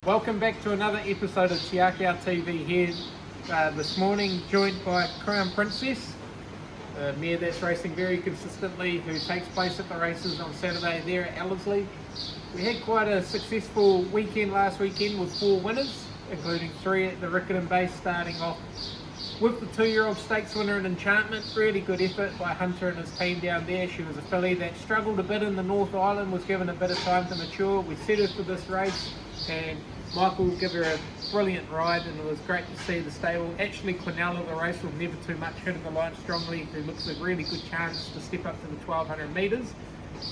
Welcome back to another episode of Akau TV here this morning, joined by Crown Princess, a mare that's racing very consistently, who takes place at the races on Saturday there at Ellerslie. We had quite a successful weekend last weekend with 4 winners, including 3 at the Riccarton base, starting off with the 2-year-old stakes winner in Enchantment. Really good effort by Hunter and his team down there. She was a filly that struggled a bit in the North Island, was given a bit of time to mature. We set her for this race and Michael gave her a brilliant ride, and it was great to see the stable. Actually, Quinella, the race with Never Too Much, hitting the line strongly, who looks a really good chance to step up to the 1200 metres.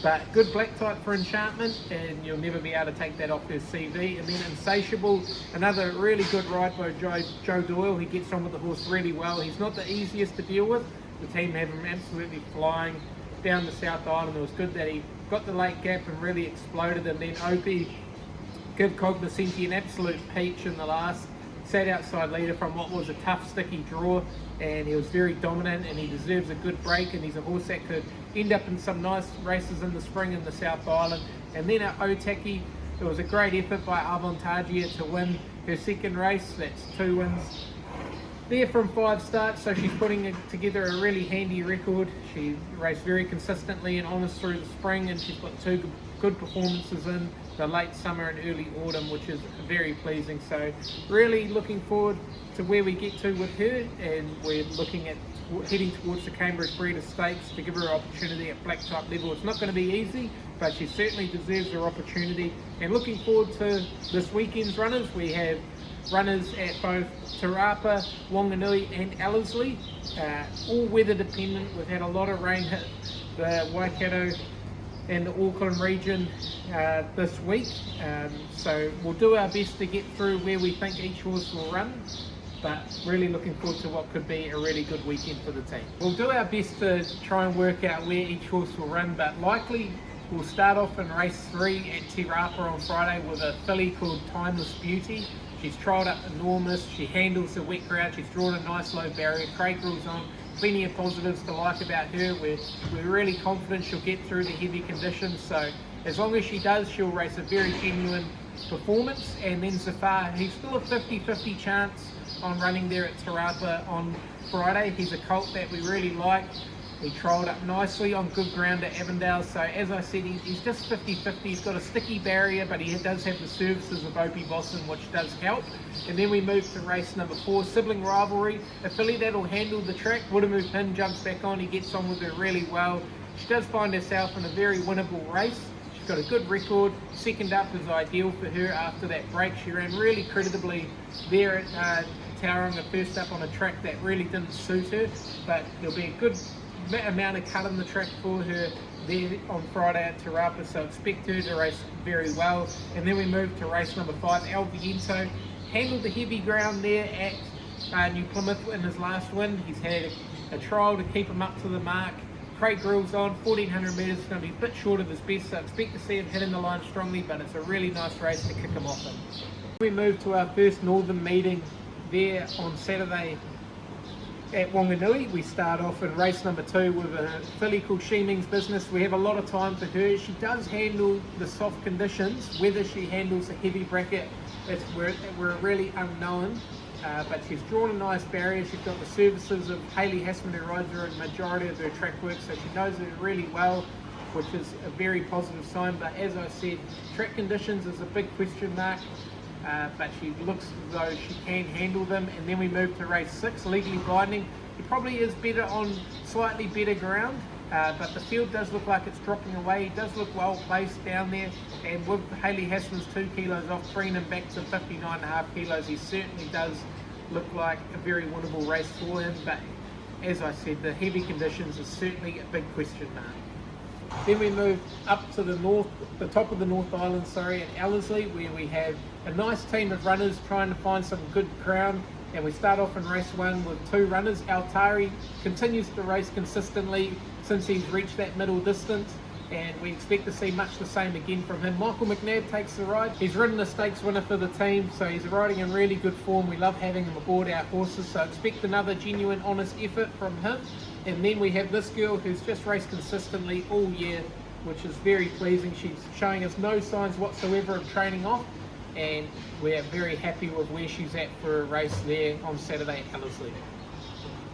But good black type for Enchantment, and you'll never be able to take that off her CV. And then Insatiable, another really good ride by Joe Doyle. He gets on with the horse really well. He's not the easiest to deal with. The team have him absolutely flying down the South Island. It was good that he got the late gap and really exploded. And then Opie give Cognoscenti an absolute peach in the last. Sat outside leader from what was a tough, sticky draw, and he was very dominant, and he deserves a good break, and he's a horse that could end up in some nice races in the spring in the South Island. And then at Otaki, it was a great effort by Avantagia to win her second race. That's 2 wins there from 5 starts, so she's putting together a really handy record. She raced very consistently and honest through the spring, and she's got 2 good performances in the late summer and early autumn, which is very pleasing. So really looking forward to where we get to with her, and we're looking at heading towards the Cambridge Breeders' Stakes to give her an opportunity at black type level. It's not going to be easy, but she certainly deserves her opportunity. And looking forward to this weekend's runners. We have runners at both Te Rapa, Wanganui and Ellerslie, all weather dependent. We've had a lot of rain hit the Waikato and the Auckland region this week, so we'll do our best to get through where we think each horse will run, but really looking forward to what could be a really good weekend for the team. We'll do our best to try and work out where each horse will run, but likely we'll start off in race 3 at Te Rapa on Friday with a filly called Timeless Beauty. She's trialled up enormous, she handles the wet ground, she's drawn a nice low barrier. Craig rules on, plenty of positives to like about her. We're really confident she'll get through the heavy conditions, so as long as she does, she'll race a very genuine performance. And then Zafar, he's still a 50-50 chance on running there at Te Rapa on Friday. He's a colt that we really like. He trialled up nicely on good ground at Avondale, so as I said, he's just 50-50. He's got a sticky barrier, but he does have the services of Opie Boston, which does help. And then we move to race number 4, Sibling Rivalry, a filly that'll handle the track. Woodamoo Pin jumps back on, he gets on with her really well. She does find herself in a very winnable race. She's got a good record. Second up is ideal for her after that break. She ran really creditably there at Tauranga, first up on a track that really didn't suit her, but there'll be a good amount of cut in the track for her there on Friday at Te Rapa, so expect her to race very well. And then we move to race number 5, El Viento. Handled the heavy ground there at New Plymouth in his last win. He's had a trial to keep him up to the mark. Craig rules on, 1400 metres, is going to be a bit short of his best, so expect to see him hitting the line strongly, but it's a really nice race to kick him off in. We move to our first northern meeting there on Saturday at Wanganui. We start off in race number 2 with a filly called Sheeming's Business. We have a lot of time for her. She does handle the soft conditions. Whether she handles the heavy bracket, we're really unknown. But she's drawn a nice barrier. She's got the services of Hayley Hassman, who rides her in majority of her track work, so she knows it really well, which is a very positive sign. But as I said, track conditions is a big question mark. But she looks as though she can handle them. And then we move to race 6, Legally Blinding. It probably is better on slightly better ground, but the field does look like it's dropping away. It does look well placed down there, and with Hayley Hassman's 2 kilos off, bringing him back to 59.5 kilos, he certainly does look like a very winnable race for him. But as I said, the heavy conditions is certainly a big question mark. Then we move up to the north, the top of the North Island, at Ellerslie, where we have a nice team of runners trying to find some good ground. And we start off in race 1 with 2 runners. Altari continues to race consistently since he's reached that middle distance, and we expect to see much the same again from him. Michael McNabb takes the ride. He's ridden a stakes winner for the team, so he's riding in really good form. We love having him aboard our horses, so expect another genuine, honest effort from him. And then we have this girl who's just raced consistently all year, which is very pleasing. She's showing us no signs whatsoever of training off. and we're very happy with where she's at for a race there on Saturday at Ellerslie.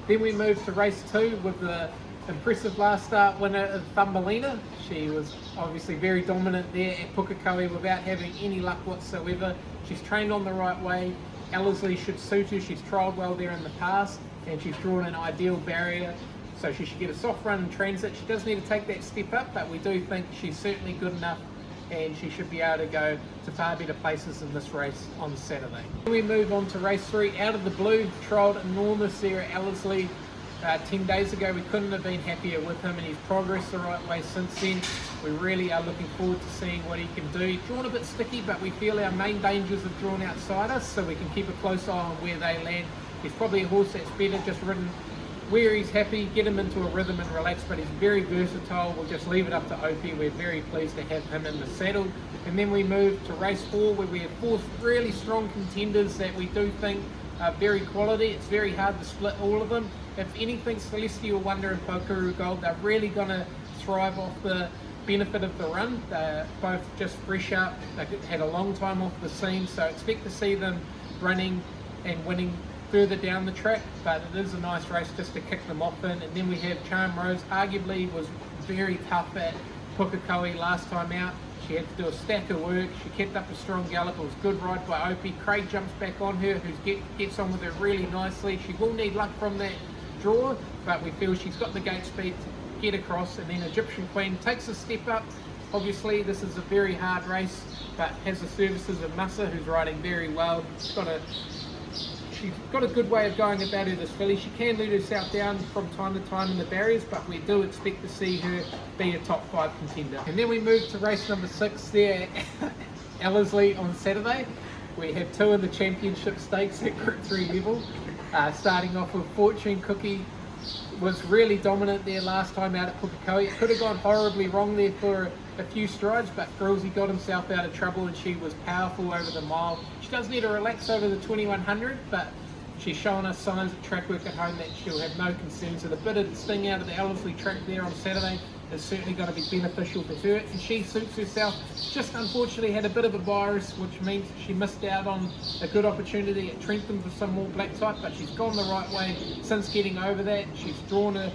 Then we moved to race 2 with the impressive last start winner of Thumbelina. She was obviously very dominant there at Pukekohe without having any luck whatsoever. She's trained on the right way. Ellerslie should suit her. She's trialled well there in the past, and she's drawn an ideal barrier, so she should get a soft run in transit. She does need to take that step up, but we do think she's certainly good enough, and she should be able to go to far better places in this race on Saturday. Then we move on to race 3, Out of the Blue. Trialled enormous there at Ellerslie 10 days ago. We couldn't have been happier with him, and he's progressed the right way since then. We really are looking forward to seeing what he can do. He's drawn a bit sticky, but we feel our main dangers have drawn outside us, so we can keep a close eye on where they land. He's probably a horse that's better just ridden where he's happy, get him into a rhythm and relax, but he's very versatile. We'll just leave it up to Opie. We're very pleased to have him in the saddle. And then we move to race 4, where we have 4 really strong contenders that we do think are very quality. It's very hard to split all of them. If anything, Celestial Wonder and Pokaru Gold, they're really going to thrive off the benefit of the run. They're both just fresh up. They had a long time off the scene, so expect to see them running and winning further down the track, but it is a nice race just to kick them off in. And then we have Charm Rose. Arguably was very tough at Pukekohe last time out. She had to do a stack of work. She kept up a strong gallop. It was good ride by Opie. Craig jumps back on her, who gets on with her really nicely. She will need luck from that draw, but we feel she's got the gate speed to get across. And then Egyptian Queen takes a step up. Obviously this is a very hard race, but has the services of Massa, who's riding very well. She's got a good way of going about her, this filly. She can let herself down from time to time in the barriers, but we do expect to see her be a top 5 contender. And then we move to race number 6 there at Ellerslie on Saturday. We have 2 in the championship stakes at Group 3 level. Starting off with Fortune Cookie. Was really dominant there last time out at Pukekohe. It could have gone horribly wrong there for a few strides, but Grillsy got himself out of trouble, and she was powerful over the mile. She does need to relax over the 2100, but she's shown us signs of track work at home that she'll have no concerns. And a bit of sting out of the Ellerslie track there on Saturday is certainly going to be beneficial to her, and she suits herself. Just unfortunately had a bit of a virus, which means she missed out on a good opportunity at Trentham for some more black type, but she's gone the right way since getting over that. She's drawn a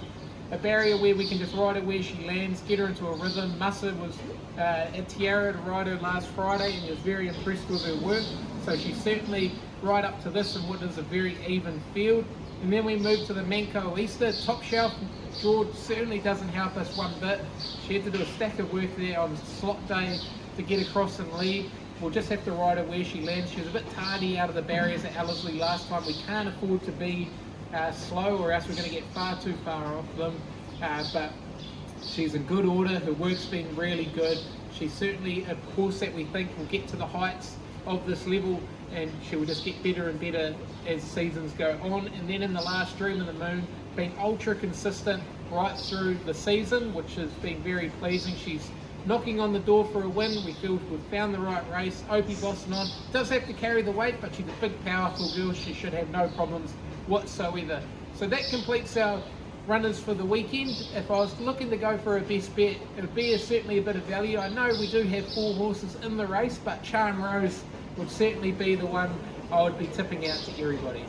barrier where we can just ride her where she lands, get her into a rhythm. Massa was at Tiara to ride her last Friday, and he was very impressed with her work, so she's certainly right up to this in what is a very even field. And then we move to the Manco Easter. Top shelf George certainly doesn't help us one bit. She had to do a stack of work there on slot day to get across and lead. We'll just have to ride her where she lands. She was a bit tardy out of the barriers at Ellerslie last time. We can't afford to be slow, or else we're going to get far too far off them. But she's in good order. Her work's been really good. She's certainly a horse that we think will get to the heights of this level, and she will just get better and better as seasons go on. And then in the last Dream of the Moon, been ultra consistent right through the season, which has been very pleasing. She's knocking on the door for a win. We feel we've found the right race. Opie bossing on. Does have to carry the weight, but she's a big, powerful girl. She should have no problems whatsoever. So that completes our runners for the weekend. If I was looking to go for a best bet, it would be certainly a bit of value. I know we do have 4 horses in the race, but Charm Rose would certainly be the one I would be tipping out to everybody.